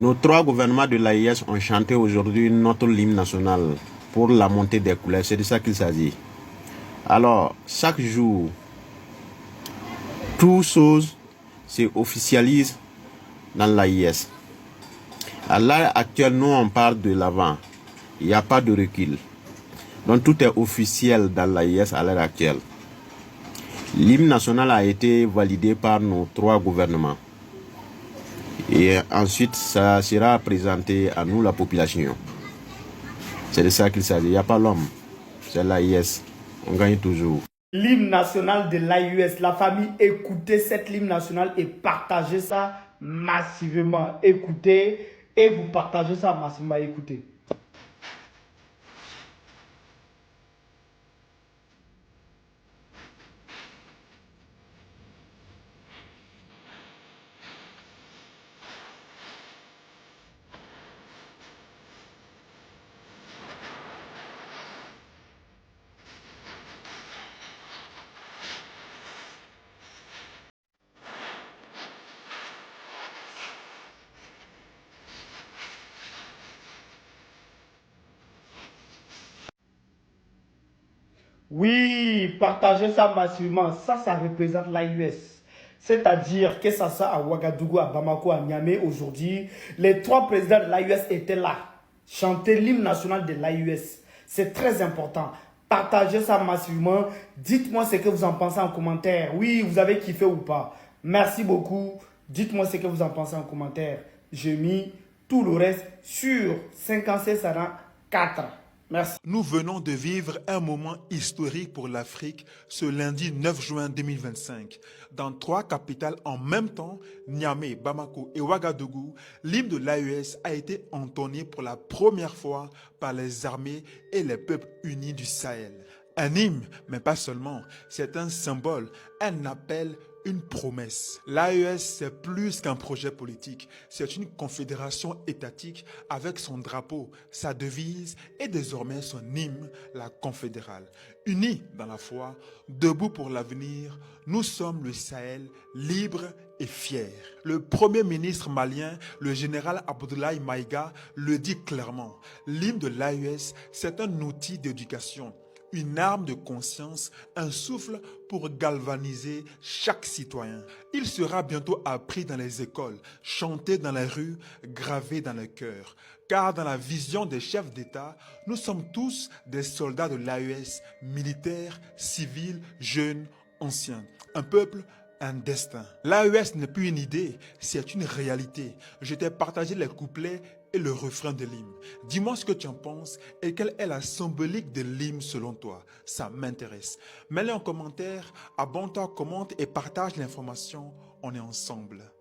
Nos trois gouvernements de l'AIS ont chanté aujourd'hui notre hymne national pour la montée des couleurs. C'est de ça qu'il s'agit. Alors, chaque jour, toutes choses se officialisent dans l'AIS. À l'heure actuelle, nous, on parle de l'avant. Il n'y a pas de recul. Donc, tout est officiel dans l'AIS à l'heure actuelle. L'hymne national a été validé par nos trois gouvernements. Et ensuite, ça sera présenté à nous, la population. C'est de ça qu'il s'agit. Il n'y a pas l'homme. C'est l'AIS. On gagne toujours. L'hymne national de l'AIS. La famille, écoutez cet hymne national et partagez ça massivement. Écoutez et vous partagez ça massivement. Écoutez. Oui, partagez ça massivement. Ça représente l'AIS. C'est-à-dire que ça soit à Ouagadougou, à Bamako, à Niamey aujourd'hui, les trois présidents de l'AIS étaient là. Chanter l'hymne national de l'AIS. C'est très important. Partagez ça massivement. Dites-moi ce que vous en pensez en commentaire. Oui, vous avez kiffé ou pas. Merci beaucoup. Dites-moi ce que vous en pensez en commentaire. J'ai mis tout le reste sur 56 4. Merci. Nous venons de vivre un moment historique pour l'Afrique ce lundi 9 juin 2025. Dans trois capitales en même temps, Niamey, Bamako et Ouagadougou, l'hymne de l'AES a été entonné pour la première fois par les armées et les peuples unis du Sahel. Un hymne, mais pas seulement, c'est un symbole, un appel, une promesse. L'AES, c'est plus qu'un projet politique. C'est une confédération étatique avec son drapeau, sa devise et désormais son hymne, la confédérale. Unis dans la foi, debout pour l'avenir, nous sommes le Sahel, libre et fier. Le premier ministre malien, le général Abdoulaye Maïga, le dit clairement. L'hymne de l'AES, c'est un outil d'éducation, une arme de conscience, un souffle pour galvaniser chaque citoyen. Il sera bientôt appris dans les écoles, chanté dans les rues, gravé dans les cœurs. Car dans la vision des chefs d'État, nous sommes tous des soldats de l'AES, militaires, civils, jeunes, anciens. Un peuple, un destin. L'AES n'est plus une idée, c'est une réalité. Je t'ai partagé les couplets et le refrain de l'hymne. Dis-moi ce que tu en penses et quelle est la symbolique de l'hymne selon toi. Ça m'intéresse. Mets-le en commentaire, abonne-toi, commente et partage l'information. On est ensemble.